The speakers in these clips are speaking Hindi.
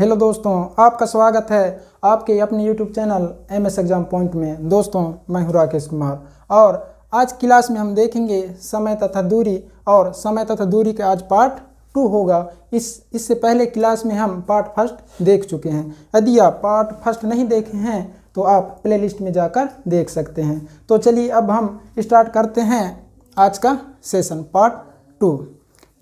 हेलो दोस्तों, आपका स्वागत है आपके अपने YouTube channel MS exam point में। दोस्तों, मैं हूं राकेश कुमार और आज क्लास में हम देखेंगे समय तथा दूरी, और समय तथा दूरी के आज पार्ट 2 होगा। इससे पहले क्लास में हम पार्ट फर्स्ट देख चुके हैं। यदि आप पार्ट फर्स्ट नहीं देखे हैं तो आप प्लेलिस्ट में जाकर देख सकते हैं। तो चलिए अब हम स्टार्ट करते हैं आज का सेशन पार्ट 2।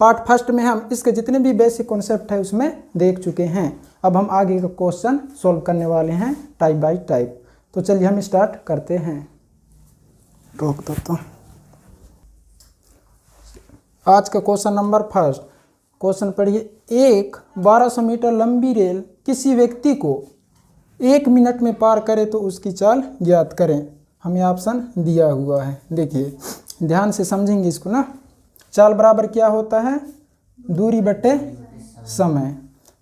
पार्ट फर्स्ट में हम इसके जितने भी बेसिक कॉन्सेप्ट है उसमें देख चुके हैं। अब हम आगे का क्वेश्चन सॉल्व करने वाले हैं टाइप बाय टाइप। तो चलिए हम स्टार्ट करते हैं। रोक दो तो। आज का क्वेश्चन नंबर फर्स्ट, क्वेश्चन पढ़िए। एक 1200 मीटर लंबी रेल किसी व्यक्ति को 1 मिनट में पार करे तो उसकी चाल ज्ञात करें। हमें ऑप्शन दिया हुआ है, देखिए ध्यान से समझेंगे इसको ना। चाल बराबर क्या होता है? दूरी बटे समय।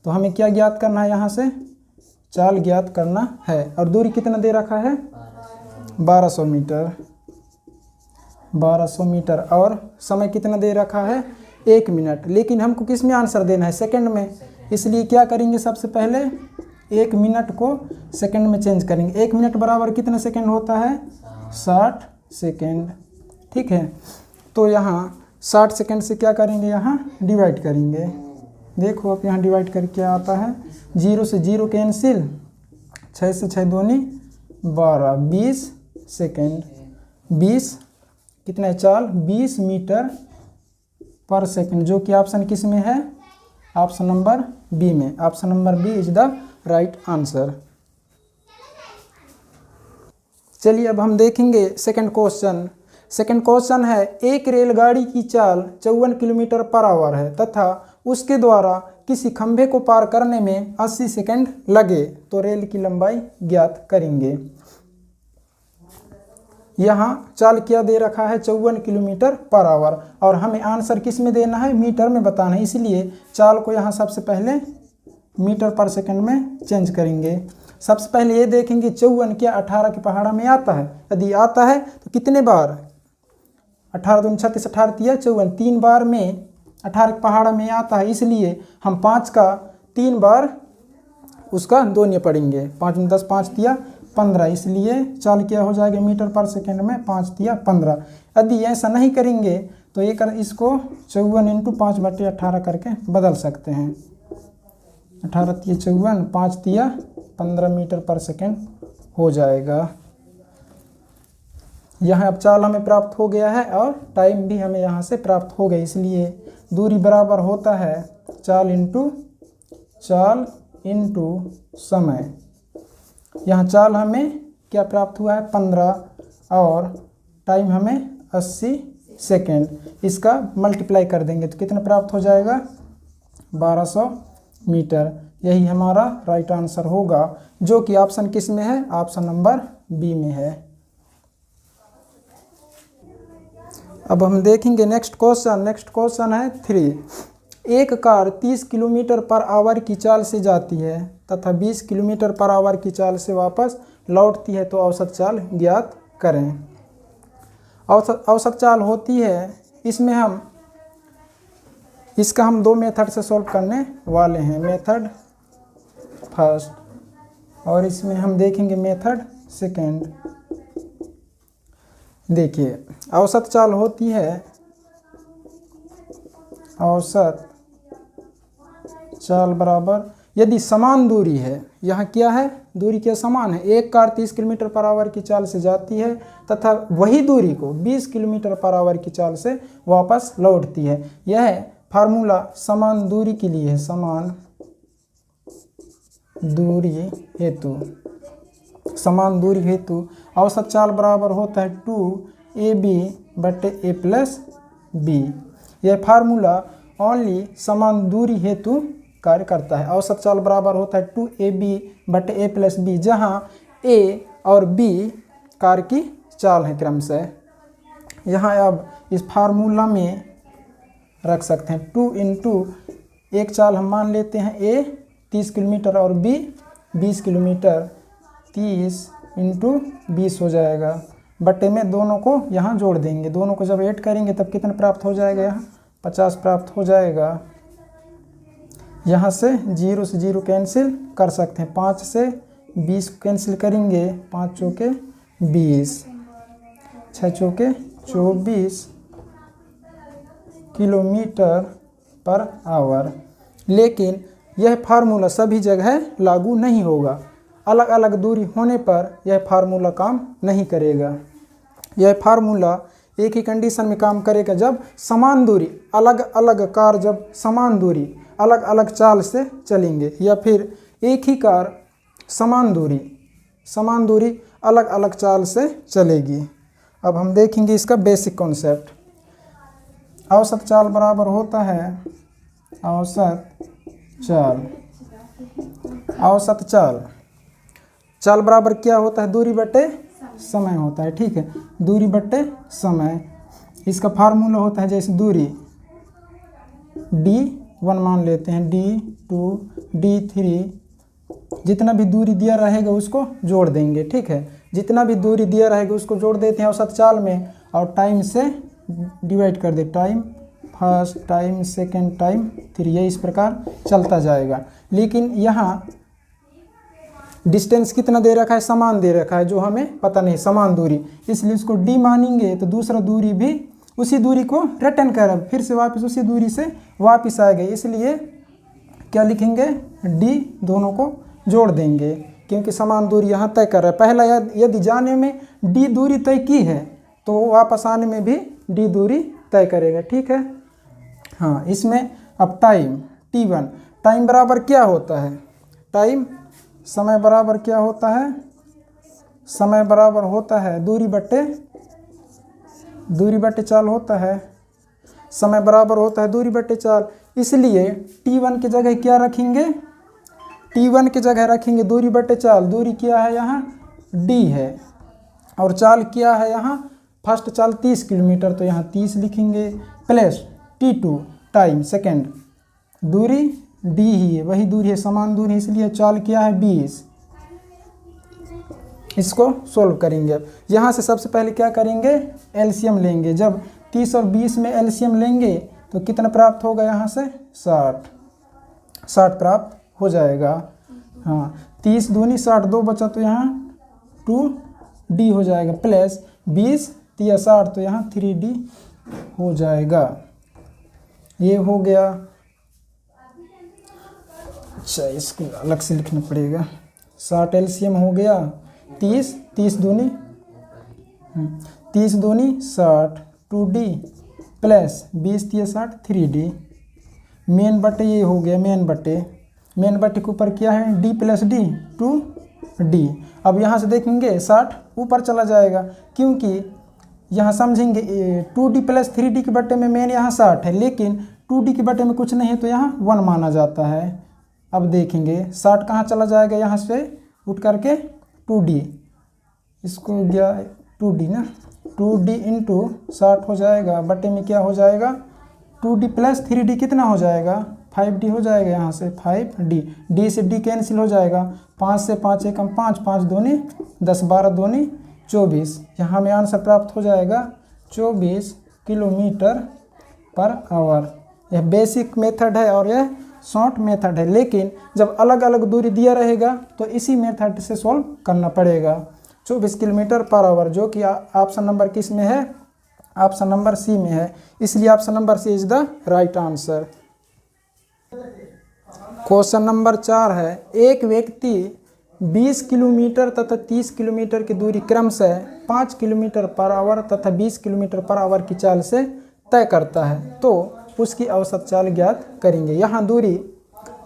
तो हमें क्या ज्ञात करना है? यहाँ से चाल ज्ञात करना है। और दूरी कितना दे रखा है? 1200 मीटर। 1200 मीटर। और समय कितना दे रखा है? 1 मिनट। लेकिन हमको किस में आंसर देना है? सेकंड में। इसलिए क्या करेंगे? सबसे पहले 1 मिनट को सेकंड में चेंज करेंगे। 1 मिनट बराबर कितना सेकंड होता है? 60 सेकंड। ठीक है, तो यहाँ 60 सेकंड से क्या करेंगे? यहाँ डिवाइड करेंगे। देखो अब यहाँ डिवाइड करके क्या आता है? 0 से 0 कैंसिल, 6 से 6 दूनी 12, 20 सेकंड। 20 कितना है? चाल 20 मीटर पर सेकंड, जो कि ऑप्शन किस में है? ऑप्शन नंबर बी में। Option number B is the right answer. चलिए अब हम देखेंगे सेकंड क्वेश्चन। सेकंड क्वेश्चन है, एक रेलगाड़ी की चाल 54 किलोमीटर पर आवर है तथा उसके द्वारा किसी खंभे को पार करने में 80 सेकंड लगे, तो रेल की लंबाई ज्ञात करेंगे। यहाँ चाल क्या दे रखा है? 54 किलोमीटर पर आवर, और हमें आंसर किस में देना है? मीटर में बताना है। इसलिए चाल को यहाँ सबसे पहले मीटर पर सेकंड में चेंज करेंगे। सबसे पहले ये देखेंगे 54 क्या 18 के पहाड़ा में आता है? यदि आता है तो कितने बार? 18 दूनी 36, 18 तिया 54, 3 बार में 18 के पहाड़ा में आता है। इसलिए हम 5 का 3 बार उसका दोन्य पढ़ेंगे। 5 में 10, 5 तिया 15। इसलिए चाल क्या हो जाएगा मीटर पर सेकंड में? 5 तिया 15। यदि ऐसा नहीं करेंगे तो ये इसको 54 इंटू 5/18 करके बदल सकते हैं। 18 तिया 54, 5 तिया 15 मीटर पर सेकंड हो जाएगा। यहाँ अब चाल हमें प्राप्त हो गया है और टाइम भी हमें यहाँ से प्राप्त हो गया। इसलिए दूरी बराबर होता है चाल इंटू समय। यहाँ चाल हमें क्या प्राप्त हुआ है? 15, और टाइम हमें 80 सेकेंड। इसका मल्टीप्लाई कर देंगे तो कितना प्राप्त हो जाएगा? 1200 मीटर। यही हमारा राइट आंसर होगा, जो कि ऑप्शन किस में है? ऑप्शन नंबर बी में है। अब हम देखेंगे नेक्स्ट क्वेश्चन। नेक्स्ट क्वेश्चन है 3। एक कार 30 किलोमीटर पर आवर की चाल से जाती है तथा 20 किलोमीटर पर आवर की चाल से वापस लौटती है, तो औसत चाल ज्ञात करें। औसत चाल होती है, इसमें हम इसका हम 2 मेथड से सॉल्व करने वाले हैं। मेथड फर्स्ट और इसमें हम देखेंगे मेथड सेकेंड। देखिए औसत चाल होती है, औसत चाल बराबर यदि समान दूरी है, यहाँ क्या है? दूरी क्या समान है? एक कार 30 किलोमीटर पर आवर की चाल से जाती है तथा वही दूरी को 20 किलोमीटर पर आवर की चाल से वापस लौटती है। यह फार्मूला समान दूरी के लिए है। समान दूरी हेतु, समान दूरी हेतु औसत चाल बराबर होता है 2ab/a+b। यह फार्मूला ओनली समान दूरी हेतु कार्य करता है। औसत चाल बराबर होता है 2ab/a+b, जहाँ a और b कार की चाल है क्रमशः। यहाँ अब इस फार्मूला में रख सकते हैं 2 इंटू एक चाल हम मान लेते हैं a 30 किलोमीटर और b 20 किलोमीटर। 30 इंटू 20 हो जाएगा, बटे में दोनों को यहाँ जोड़ देंगे। दोनों को जब ऐड करेंगे तब कितना प्राप्त हो जाएगा? यहाँ 50 प्राप्त हो जाएगा। यहाँ से 0 से 0 कैंसिल कर सकते हैं, 5 से 20 कैंसिल करेंगे, 5 चौके 20, 6 चौके 24 किलोमीटर पर आवर। लेकिन यह फार्मूला सभी जगह लागू नहीं होगा, अलग अलग दूरी होने पर यह फार्मूला काम नहीं करेगा। यह फार्मूला एक ही कंडीशन में काम करेगा जब समान दूरी, अलग अलग कार जब समान दूरी अलग अलग चाल से चलेंगे, या फिर एक ही कार समान दूरी अलग अलग चाल से चलेगी। अब हम देखेंगे इसका बेसिक कॉन्सेप्ट। औसत चाल बराबर होता है औसत चाल बराबर क्या होता है, दूरी बटे समय होता है। ठीक है, दूरी बटे समय। इसका फार्मूला होता है जैसे दूरी D1 मान लेते हैं, D2 D3, जितना भी दूरी दिया रहेगा उसको जोड़ देंगे। ठीक है, जितना भी दूरी दिया रहेगा उसको जोड़ देते हैं औसत चाल में, और टाइम से डिवाइड कर दे, time first, time second, time 3, ये इस प्रकार चलता जाएगा। लेकिन यहाँ डिस्टेंस कितना दे रखा है, समान दे रखा है, जो हमें पता नहीं, समान दूरी, इसलिए उसको D मानेंगे तो दूसरा दूरी भी उसी दूरी को रिटर्न कर फिर से वापस उसी दूरी से वापस आएगा, इसलिए क्या लिखेंगे, D दोनों को जोड़ देंगे, क्योंकि समान दूरी यहाँ तय कर रहा है। पहला यदि जाने में D दूरी तय की है तो वापस आने में भी D दूरी तय करेगा। ठीक है, हाँ। इसमें अब टाइम T1, टाइम बराबर क्या होता है, समय बराबर क्या होता है, समय बराबर होता है दूरी बट्टे चाल होता है, समय बराबर होता है दूरी बट्टे चाल। इसलिए T1 की जगह क्या रखेंगे, T1 की जगह रखेंगे दूरी बट्टे चाल। दूरी क्या है यहाँ, D है, और चाल क्या है यहाँ, फर्स्ट चाल 30 किलोमीटर, तो यहाँ 30 लिखेंगे, प्लस T2 टाइम सेकेंड, दूरी D ही है, वही दूरी है, समान दूरी है, इसलिए चाल क्या है 20। इसको सोल्व करेंगे। अब यहाँ से सबसे पहले क्या करेंगे, एलसीएम लेंगे। जब 30 और 20 में एलसीएम लेंगे तो कितना प्राप्त होगा, यहाँ से 60 प्राप्त हो जाएगा। हाँ, 30 दूनी 60, 2 बचा तो यहाँ 2D हो जाएगा, प्लस 20 3 60, तो यहाँ 3D हो जाएगा। ये हो गया। अच्छा, इसको अलग से लिखना पड़ेगा। 60 एलसीएम हो गया, 30 दूनी 60, 2D प्लस 20 3 60, 3D। मेन बटे ये हो गया, मेन बटे के ऊपर क्या है, D प्लस D 2D। अब यहाँ से देखेंगे 60 ऊपर चला जाएगा, क्योंकि यहाँ समझेंगे 2D प्लस 3D के बटे में मेन यहाँ 60 है, लेकिन 2D के बटे में कुछ नहीं है तो यहाँ 1 माना जाता है। अब देखेंगे 60 कहाँ चला जाएगा, यहाँ से उठ करके 2D, इसको गया 2D ना, 2D इंटू 60 हो जाएगा, बटे में क्या हो जाएगा, 2D प्लस 3D कितना हो जाएगा, 5D हो जाएगा, यहाँ से 5D, D से D कैंसिल हो जाएगा, 5 से 5 एकम 5, 5 दूनी 10, 12 दूनी 24। यहाँ में आंसर प्राप्त हो जाएगा 24 किलोमीटर पर आवर। यह बेसिक मेथड है और यह शॉर्ट मेथड है, लेकिन जब अलग अलग दूरी दिया रहेगा तो इसी मेथड से सॉल्व करना पड़ेगा। 24 किलोमीटर पर आवर, जो कि ऑप्शन नंबर किस में है, ऑप्शन नंबर सी में है, इसलिए option number C is the right answer. Question number 4 है, एक व्यक्ति 20 किलोमीटर तथा 30 किलोमीटर की दूरी क्रमशः 5 किलोमीटर पर आवर तथा 20 किलोमीटर पर आवर की चाल से तय करता है, तो उसकी औसत चाल ज्ञात करेंगे। यहाँ दूरी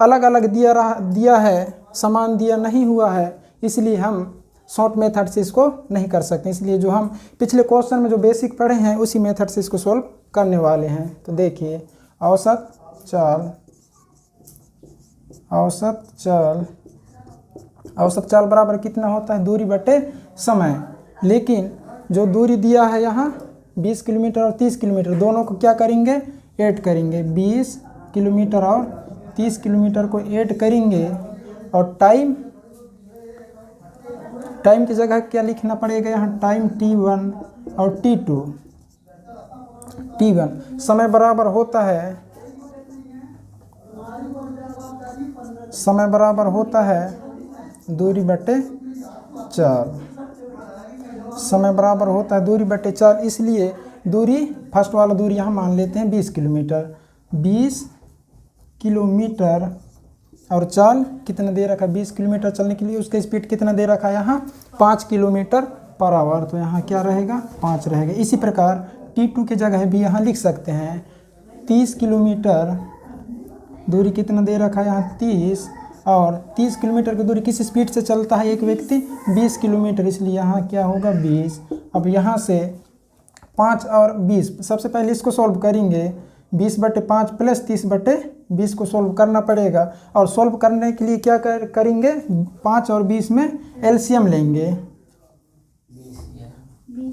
अलग अलग दिया है, समान दिया नहीं हुआ है, इसलिए हम शॉर्ट मेथड से इसको नहीं कर सकते, इसलिए जो हम पिछले क्वेश्चन में जो बेसिक पढ़े हैं उसी मेथड से इसको सॉल्व करने वाले हैं। तो देखिए, औसत चाल बराबर कितना होता है, दूरी बटे समय। लेकिन जो दूरी दिया है यहाँ 20 किलोमीटर और 30 किलोमीटर, दोनों को क्या करेंगे, ऐड करेंगे। 20 किलोमीटर और 30 किलोमीटर को ऐड करेंगे, और टाइम की जगह क्या लिखना पड़ेगा, यहाँ टाइम T1 और T2। T1 समय बराबर होता है समय बराबर होता है दूरी बटे चाल। समय बराबर होता है दूरी बटे चाल, इसलिए दूरी फर्स्ट वाला दूरी यहाँ मान लेते हैं 20 किलोमीटर। 20 किलोमीटर और चाल कितना दे रखा है 20 किलोमीटर चलने के लिए, उसका स्पीड कितना दे रखा है यहाँ 5 किलोमीटर पर आवर, तो यहाँ क्या रहेगा 5 रहेगा। इसी प्रकार T2 की जगह भी यहाँ लिख सकते हैं 30 किलोमीटर दूरी कितना दे रखा है यहाँ 30, और 30 किलोमीटर की दूरी किस स्पीड से चलता है एक व्यक्ति 20 किलोमीटर, इसलिए यहाँ क्या होगा 20। अब यहाँ से 5 और 20, सबसे पहले इसको सॉल्व करेंगे। 20/5 प्लस 30/20 को सॉल्व करना पड़ेगा, और सॉल्व करने के लिए क्या करेंगे 5 और 20 में एलसीएम लेंगे।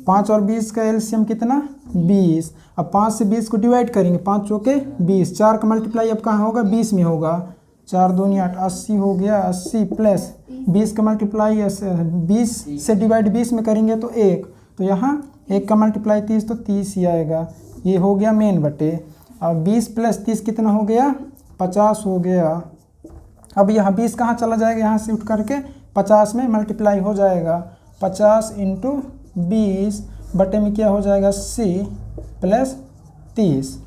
5 और 20 का एलसीएम कितना 20। अब 5 से 20 को डिवाइड करेंगे, 5 चौके 20, 4 का मल्टीप्लाई अब कहाँ होगा 20 में होगा, 4 दूनी 8, 80 हो गया। 80 प्लस 20 का मल्टीप्लाई 20 से डिवाइड 20 में करेंगे तो 1, तो यहाँ 1 का मल्टीप्लाई 30 तो 30 ही आएगा। ये हो गया मेन बटे। अब 20 प्लस 30 कितना हो गया 50 हो गया। अब यहाँ 20 कहाँ चला जाएगा, यहाँ से उठ करके 50 में मल्टीप्लाई हो जाएगा। 50 × 20 बटे में क्या हो जाएगा 80 प्लस 30।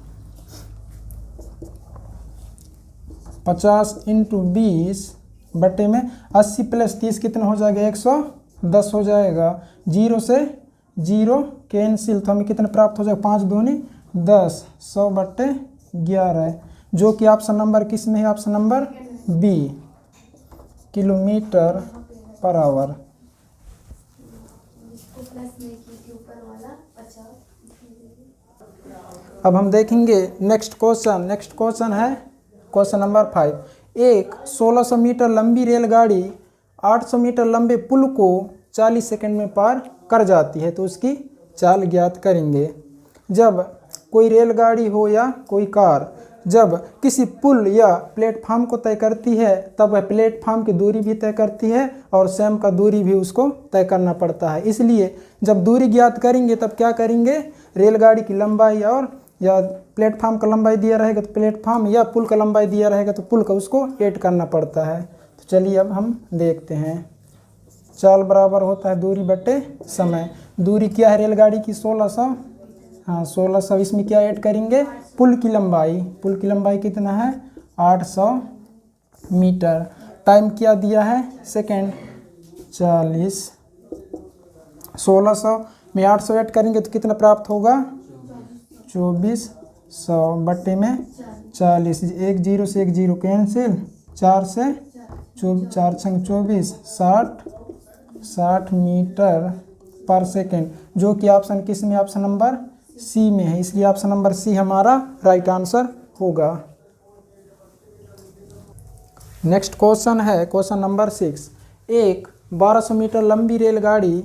50 × 20 बटे में 80 प्लस 30 कितना हो जाएगा 110 हो जाएगा। 0 से 0 कैंसिल, तो हमें कितना प्राप्त हो जाएगा 5 दूनी 10, 100/11, जो कि ऑप्शन नंबर किस में है, ऑप्शन नंबर बी किलोमीटर पर आवर। अब हम देखेंगे नेक्स्ट क्वेश्चन है क्वेश्चन नंबर 5। एक 1600 मीटर लंबी रेलगाड़ी 800 मीटर लंबे पुल को 40 सेकंड में पार कर जाती है, तो उसकी चाल ज्ञात करेंगे। जब कोई रेलगाड़ी हो या कोई कार जब किसी पुल या प्लेटफार्म को तय करती है, तब वह प्लेटफार्म की दूरी भी तय करती है और स्वयं का दूरी भी उसको तय करना पड़ता है। इसलिए जब दूरी ज्ञात करेंगे तब क्या करेंगे, रेलगाड़ी की लंबाई और या प्लेटफार्म का लंबाई दिया रहेगा तो प्लेटफार्म, या पुल का लंबाई दिया रहेगा तो पुल का उसको ऐड करना पड़ता है। तो चलिए अब हम देखते हैं। चाल बराबर होता है दूरी बटे समय। दूरी क्या है रेलगाड़ी की 1600, हाँ 1600, इसमें क्या ऐड करेंगे पुल की लंबाई कितना है 800 मीटर। टाइम क्या दिया है सेकेंड 40। 1600 में 800 ऐड करेंगे तो कितना प्राप्त होगा 2400 बटे में 40। 1 0 से 1 0 कैंसिल, 4 से 4 छंग 24, 60 मीटर पर सेकेंड, जो कि ऑप्शन किस में, ऑप्शन नंबर सी में है, इसलिए ऑप्शन नंबर सी हमारा राइट आंसर होगा। नेक्स्ट क्वेश्चन है क्वेश्चन नंबर 6। एक 1200 मीटर लंबी रेलगाड़ी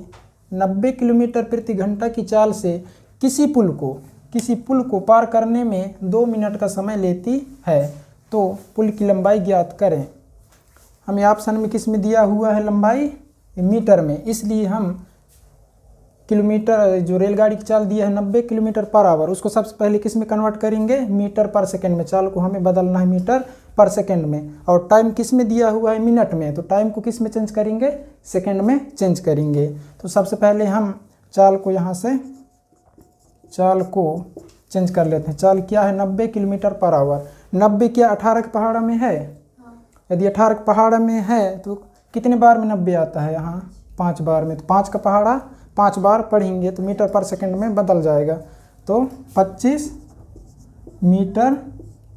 90 किलोमीटर प्रति घंटा की चाल से किसी पुल को पार करने में 2 मिनट का समय लेती है, तो पुल की लंबाई ज्ञात करें। हमें ऑप्शन में किस में दिया हुआ है लंबाई मीटर में, इसलिए हम किलोमीटर जो रेलगाड़ी की चाल दिया है 90 किलोमीटर पर आवर, उसको सबसे पहले किस में कन्वर्ट करेंगे मीटर पर सेकंड में। चाल को हमें बदलना है मीटर पर सेकंड में, और टाइम किस में दिया हुआ है मिनट में, तो टाइम को किस में चेंज करेंगे सेकंड में चेंज करेंगे। तो सबसे पहले हम चाल को यहाँ से चाल को चेंज कर लेते हैं। चाल क्या है 90 किलोमीटर पर आवर। 90 क्या 18 के पहाड़ा में है, यदि 18 के पहाड़ा में है तो कितने बार में 90 आता है यहाँ 5 बार में, तो 5 का पहाड़ा 5 बार पढ़ेंगे तो मीटर पर सेकंड में बदल जाएगा, तो 25 मीटर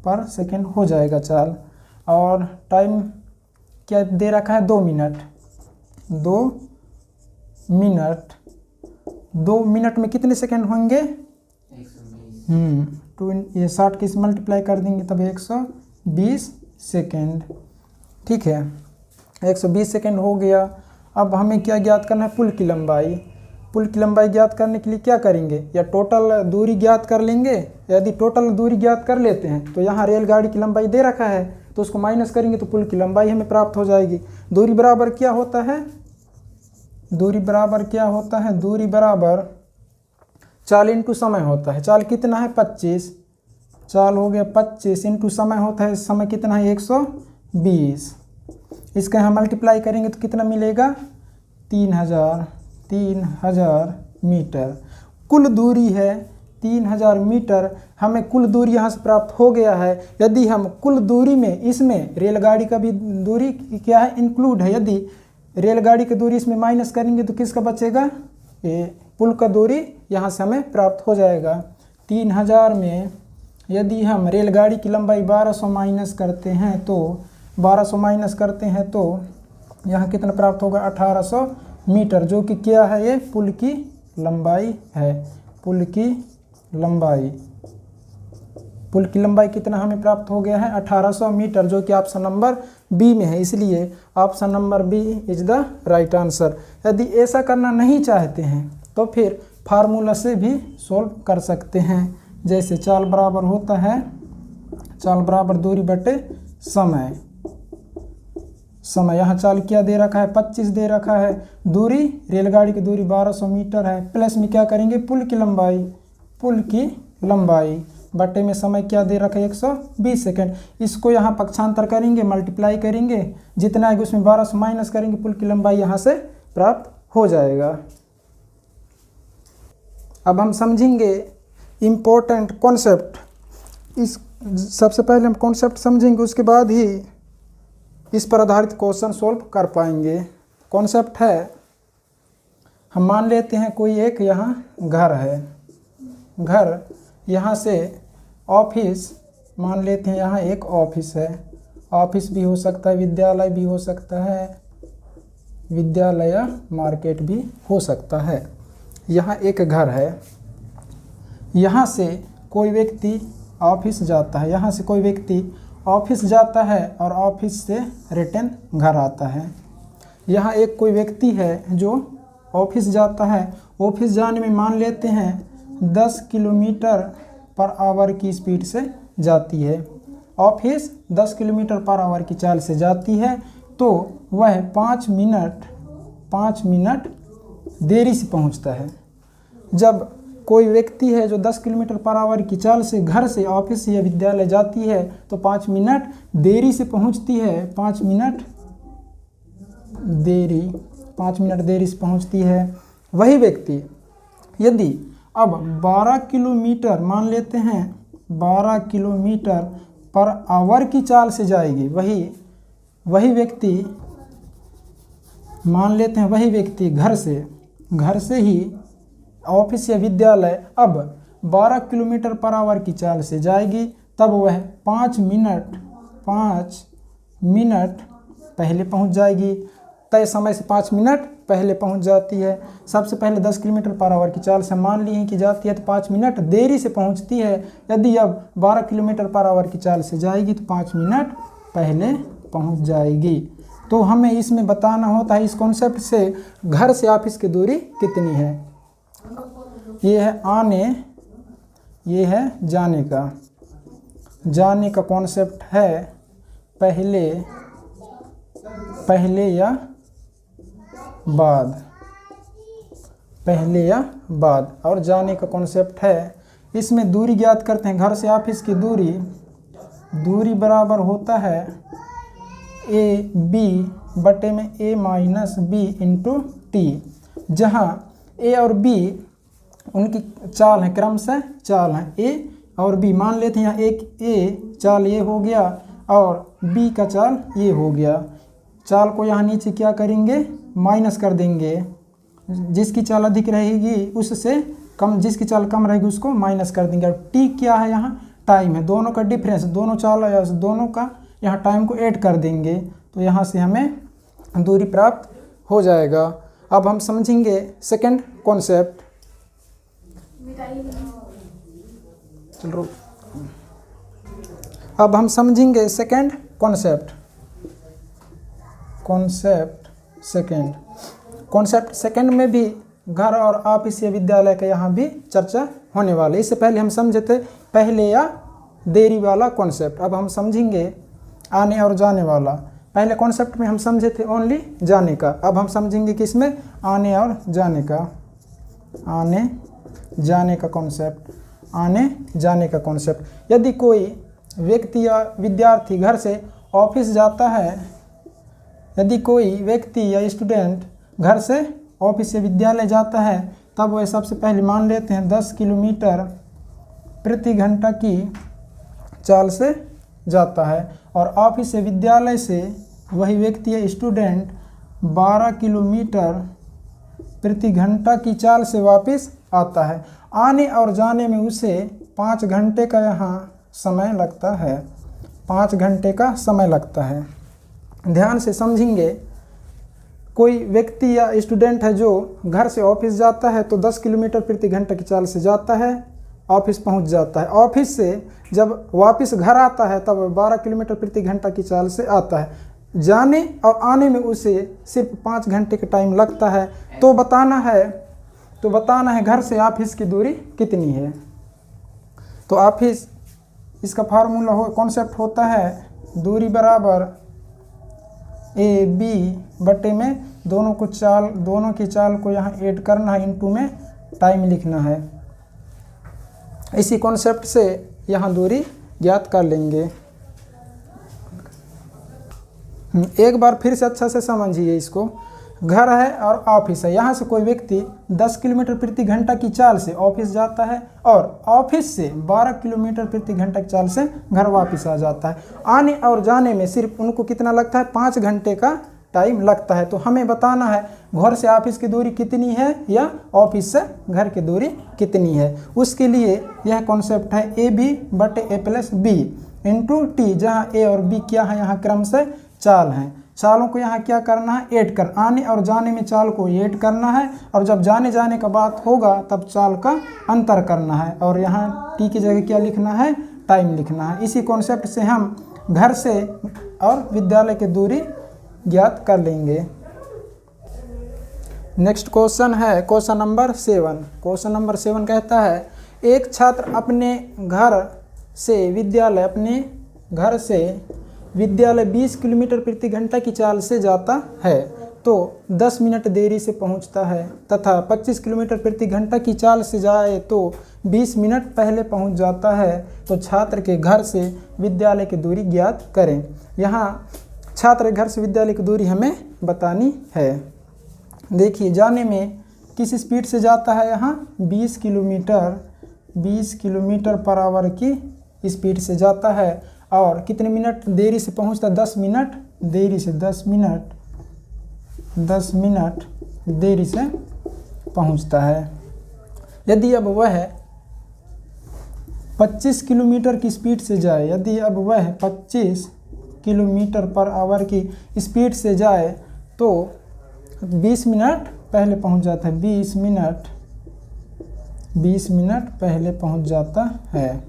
पर सेकंड हो जाएगा चाल। और टाइम क्या दे रखा है 2 मिनट। 2 मिनट में कितने सेकंड होंगे 120। ये 60 किस मल्टीप्लाई कर देंगे तब 120 सेकंड, ठीक है 120 सेकंड हो गया। अब हमें क्या ज्ञात करना है पुल की लंबाई ज्ञात करने के लिए क्या करेंगे, या टोटल दूरी ज्ञात कर लेंगे। यदि टोटल दूरी ज्ञात कर लेते हैं तो यहाँ रेलगाड़ी की लंबाई दे रखा है तो उसको माइनस करेंगे तो पुल की लंबाई हमें प्राप्त हो जाएगी। दूरी बराबर क्या होता है, दूरी बराबर चाल इंटू समय होता है। चाल कितना है 25, चाल हो गया 25 इंटू समय होता है, समय कितना है 120। इसका यहाँ मल्टीप्लाई करेंगे तो कितना मिलेगा 3000 मीटर कुल दूरी है 3000 मीटर। हमें कुल दूरी यहाँ से प्राप्त हो गया है। यदि हम कुल दूरी में इसमें रेलगाड़ी का भी दूरी क्या है इंक्लूड है, यदि रेलगाड़ी की दूरी इसमें माइनस करेंगे तो किसका बचेगा, ये पुल का दूरी यहाँ से हमें प्राप्त हो जाएगा। 3000 में यदि हम रेलगाड़ी की लंबाई 1200 माइनस करते हैं तो यहाँ कितना प्राप्त होगा 1800 मीटर, जो कि क्या है ये पुल की लंबाई है। पुल की लंबाई कितना हमें प्राप्त हो गया है 1800 मीटर, जो कि ऑप्शन नंबर बी में है, इसलिए option number B is the right answer. यदि ऐसा करना नहीं चाहते हैं तो फिर फार्मूला से भी सॉल्व कर सकते हैं। जैसे चाल बराबर होता है चाल बराबर दूरी बटे समय। यहाँ चाल क्या दे रखा है 25 दे रखा है, दूरी रेलगाड़ी की दूरी 1200 मीटर है, प्लस में क्या करेंगे पुल की लंबाई बटे में समय क्या दे रखा है 120 सेकेंड। इसको यहाँ पक्षांतर करेंगे, मल्टीप्लाई करेंगे, जितना आएगा उसमें 1200 माइनस करेंगे, पुल की लंबाई यहाँ से प्राप्त हो जाएगा। अब हम समझेंगे इम्पोर्टेंट कॉन्सेप्ट। सबसे पहले हम कॉन्सेप्ट समझेंगे, उसके बाद ही इस पर आधारित क्वेश्चन सॉल्व कर पाएंगे। कॉन्सेप्ट है, हम मान लेते हैं कोई एक यहाँ घर है, घर यहाँ से ऑफिस मान लेते हैं, यहाँ एक ऑफिस है, ऑफिस भी हो सकता है, विद्यालय भी हो सकता है, विद्यालय या मार्केट भी हो सकता है। यहाँ एक घर है, यहाँ से कोई व्यक्ति ऑफिस जाता है, यहाँ से कोई व्यक्ति ऑफिस जाता है और ऑफिस से रिटर्न घर आता है। यहाँ एक कोई व्यक्ति है जो ऑफिस जाता है, ऑफिस जाने में मान लेते हैं 10 किलोमीटर पर आवर की स्पीड से जाती है। ऑफिस 10 किलोमीटर पर आवर की चाल से जाती है, तो वह 5 मिनट देरी से पहुंचता है। जब कोई व्यक्ति है जो 10 किलोमीटर पर आवर की चाल से घर से ऑफिस या विद्यालय जाती है तो 5 मिनट देरी से पहुंचती है, 5 मिनट देरी से पहुंचती है। वही व्यक्ति यदि अब 12 किलोमीटर मान लेते हैं 12 किलोमीटर पर आवर की चाल से जाएगी, वही व्यक्ति मान लेते हैं वही व्यक्ति घर से ही ऑफिस या विद्यालय अब 12 किलोमीटर पर आवर की चाल से जाएगी, तब वह 5 मिनट पहले पहुंच जाएगी। तय समय से 5 मिनट पहले पहुंच जाती है। सबसे पहले 10 किलोमीटर पर आवर की चाल से मान ली है कि जाती है, तो 5 मिनट देरी से पहुंचती है। यदि अब 12 किलोमीटर पर आवर की चाल से जाएगी तो 5 मिनट पहले पहुंच जाएगी। तो हमें इसमें बताना होता है इस कॉन्सेप्ट से घर से ऑफिस की दूरी कितनी है। ये है आने, ये है जाने का कॉन्सेप्ट है पहले या बाद, और जाने का कॉन्सेप्ट है, इसमें दूरी ज्ञात करते हैं। घर से ऑफिस की दूरी बराबर होता है ए बी बटे में ए माइनस बी इंटू टी, जहाँ ए और बी उनकी चाल है, क्रमशः चाल है ए और बी। मान लेते हैं यहाँ एक ए चाल ये हो गया और बी का चाल ये हो गया। चाल को यहाँ नीचे क्या करेंगे माइनस कर देंगे, जिसकी चाल अधिक रहेगी उससे कम, जिसकी चाल कम रहेगी उसको माइनस कर देंगे। और टी क्या है यहाँ टाइम है, दोनों का डिफरेंस, दोनों चाल या दोनों का यहाँ टाइम को ऐड कर देंगे, तो यहाँ से हमें दूरी प्राप्त हो जाएगा। अब हम समझेंगे सेकंड कॉन्सेप्ट। चलो अब हम समझेंगे सेकंड कॉन्सेप्ट सेकंड में भी घर और ऑफिस या विद्यालय का यहाँ भी चर्चा होने वाली है। इससे पहले हम समझे थे पहले या देरी वाला कॉन्सेप्ट, अब हम समझेंगे आने और जाने वाला। पहले कॉन्सेप्ट में हम समझे थे ओनली जाने का, अब हम समझेंगे कि इसमें आने और जाने का कॉन्सेप्ट। यदि कोई व्यक्ति या विद्यार्थी घर से ऑफिस जाता है यदि कोई व्यक्ति या स्टूडेंट घर से ऑफिस से विद्यालय जाता है तब वह सबसे पहले मान लेते हैं 10 किलोमीटर प्रति घंटा की चाल से जाता है, और ऑफिस से विद्यालय से वही व्यक्ति या स्टूडेंट 12 किलोमीटर प्रति घंटा की चाल से वापस आता है। आने और जाने में उसे 5 घंटे का यहाँ समय लगता है, 5 घंटे का समय लगता है। ध्यान से समझेंगे, कोई व्यक्ति या स्टूडेंट है जो घर से ऑफिस जाता है तो 10 किलोमीटर प्रति घंटा की चाल से जाता है, ऑफिस पहुंच जाता है। ऑफिस से जब वापस घर आता है तब 12 किलोमीटर प्रति घंटा की चाल से आता है। जाने और आने में उसे सिर्फ 5 घंटे का टाइम लगता है। तो बताना है घर से ऑफिस की दूरी कितनी है। तो ऑफिस, इसका फार्मूला कॉन्सेप्ट होता है दूरी बराबर ए बी बटे में दोनों की चाल को यहाँ ऐड करना है, इनटू में टाइम लिखना है। इसी कॉन्सेप्ट से यहाँ दूरी ज्ञात कर लेंगे। एक बार फिर से अच्छा से समझिए इसको। घर है और ऑफिस है, यहाँ से कोई व्यक्ति 10 किलोमीटर प्रति घंटा की चाल से ऑफिस जाता है और ऑफिस से 12 किलोमीटर प्रति घंटा की चाल से घर वापस आ जाता है। आने और जाने में सिर्फ उनको कितना लगता है, 5 घंटे का टाइम लगता है। तो हमें बताना है घर से ऑफिस की दूरी कितनी है या ऑफिस से घर की दूरी कितनी है। उसके लिए यह कॉन्सेप्ट है ए बी बटे ए प्लस बी इंटू टी, जहाँ ए और बी क्या है, यहाँ क्रम से चाल हैं। चालों को यहाँ क्या करना है, ऐड कर, आने और जाने में चाल को ऐड करना है, और जब जाने का बात होगा तब चाल का अंतर करना है, और यहाँ टी की जगह क्या लिखना है, टाइम लिखना है। इसी कॉन्सेप्ट से हम घर से और विद्यालय की दूरी ज्ञात कर लेंगे। नेक्स्ट क्वेश्चन है क्वेश्चन नंबर 7। क्वेश्चन नंबर 7 कहता है एक छात्र अपने घर से विद्यालय 20 किलोमीटर प्रति घंटा की चाल से जाता है तो 10 मिनट देरी से पहुंचता है, तथा 25 किलोमीटर प्रति घंटा की चाल से जाए तो 20 मिनट पहले पहुंच जाता है। तो छात्र के घर से विद्यालय की दूरी ज्ञात करें। यहाँ छात्र घर से विद्यालय की दूरी हमें बतानी है। देखिए, जाने में किस स्पीड से जाता है, यहाँ 20 किलोमीटर पर आवर की स्पीड से जाता है, और कितने मिनट देरी से पहुंचता है, 10 मिनट देरी से 10 मिनट देरी से पहुंचता है। यदि अब वह 25 किलोमीटर की स्पीड से जाए, यदि अब वह 25 किलोमीटर पर आवर की स्पीड से जाए तो 20 मिनट पहले पहुंच जाता है, 20 मिनट पहले पहुंच जाता है,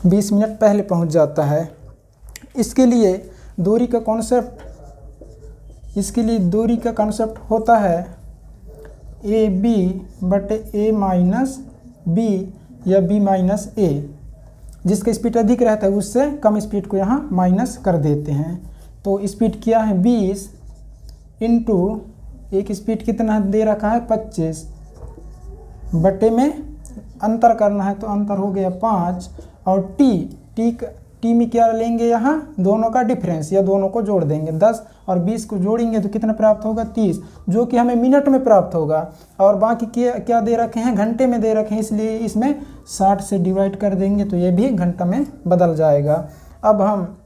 20 मिनट पहले पहुंच जाता है। इसके लिए दूरी का कॉन्सेप्ट होता है ए बी बटे ए माइनस बी या बी माइनस ए। जिसका स्पीड अधिक रहता है उससे कम स्पीड को यहाँ माइनस कर देते हैं। तो स्पीड क्या है, 20 इंटू एक स्पीड कितना दे रखा है, 25 बटे में अंतर करना है तो अंतर हो गया 5, और टी में क्या लेंगे, यहाँ दोनों का डिफरेंस या दोनों को जोड़ देंगे। 10 और 20 को जोड़ेंगे तो कितना प्राप्त होगा, 30, जो कि हमें मिनट में प्राप्त होगा। और बाकी क्या दे रखे हैं, घंटे में दे रखे हैं, इसलिए इसमें 60 से डिवाइड कर देंगे तो ये भी घंटा में बदल जाएगा। अब हम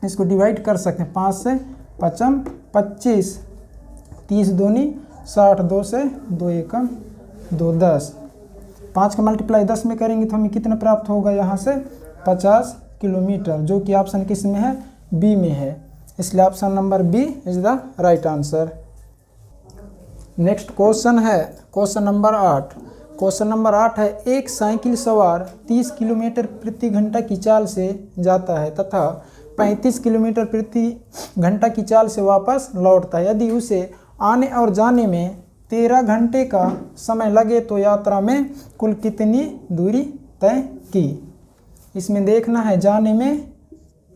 इसको डिवाइड कर सकते हैं, 5 से 5 25, 30 दूनी 60, 2 से 2 एकम 2 10, 5 का मल्टीप्लाई 10 में करेंगे तो हमें कितना प्राप्त होगा, यहाँ से 50 किलोमीटर, जो कि ऑप्शन किस में है, बी में है। इसलिए option number B is the right answer. Next question है क्वेश्चन नंबर 8। क्वेश्चन नंबर 8 है एक साइकिल सवार 30 किलोमीटर प्रति घंटा की चाल से जाता है तथा 35 किलोमीटर प्रति घंटा की चाल से वापस लौटता है। यदि उसे आने और जाने में 13 घंटे का समय लगे तो यात्रा में कुल कितनी दूरी तय की। इसमें देखना है जाने में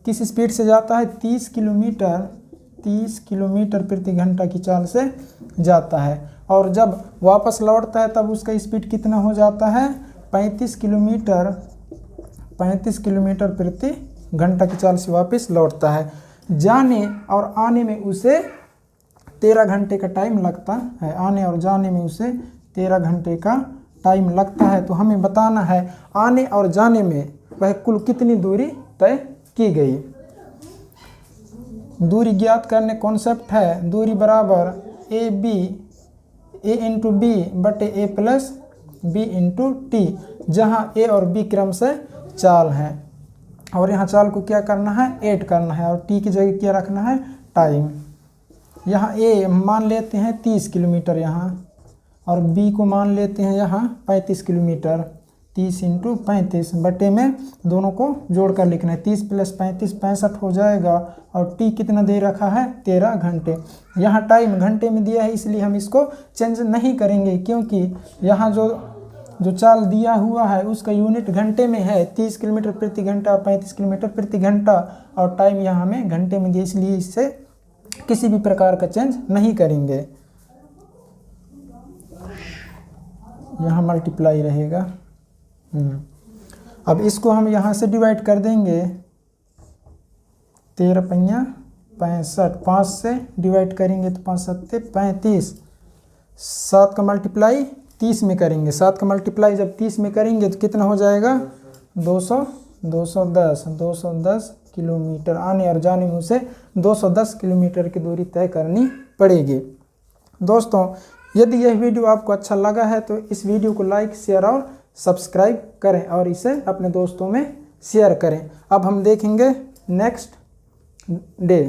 किस स्पीड से जाता है, 30 किलोमीटर प्रति घंटा की चाल से जाता है, और जब वापस लौटता है तब उसका स्पीड कितना हो जाता है, 35 किलोमीटर प्रति घंटा की चाल से वापस लौटता है। जाने और आने में उसे 13 घंटे का टाइम लगता है। आने और जाने में उसे 13 घंटे का टाइम लगता है। तो हमें बताना है आने और जाने में वह कुल कितनी दूरी तय की गई। दूरी ज्ञात करने कॉन्सेप्ट है दूरी बराबर ए इंटू बी बटे ए प्लस बी इंटू टी, जहाँ ए और बी क्रम से चाल हैं और यहाँ चाल को क्या करना है, ऐड करना है और टी की जगह क्या रखना है, टाइम। यहाँ ए मान लेते हैं 30 किलोमीटर यहाँ और बी को मान लेते हैं यहाँ 35 किलोमीटर। 30 इंटू 35 बटे में दोनों को जोड़ कर लिखना है। 30 प्लस 35 65 हो जाएगा और टी कितना दे रखा है, 13 घंटे। यहाँ टाइम घंटे में दिया है इसलिए हम इसको चेंज नहीं करेंगे, क्योंकि यहाँ जो चाल दिया हुआ है उसका यूनिट घंटे में है। 30 किलोमीटर प्रति घंटा और 35 किलोमीटर प्रति घंटा और टाइम यहाँ हमें घंटे में दिया, इसलिए इससे किसी भी प्रकार का चेंज नहीं करेंगे। यहाँ मल्टीप्लाई रहेगा। अब इसको हम यहाँ से डिवाइड कर देंगे। 13 पंया 65, 5 से डिवाइड करेंगे तो 5 सत्ते 35। 7 का मल्टीप्लाई 30 में करेंगे। 7 का मल्टीप्लाई जब 30 में करेंगे तो कितना हो जाएगा, 210 किलोमीटर। आने और जाने में उसे 210 किलोमीटर की दूरी तय करनी पड़ेगी। दोस्तों, यदि यह वीडियो आपको अच्छा लगा है तो इस वीडियो को लाइक, शेयर और सब्सक्राइब करें और इसे अपने दोस्तों में शेयर करें। अब हम देखेंगे नेक्स्ट डे।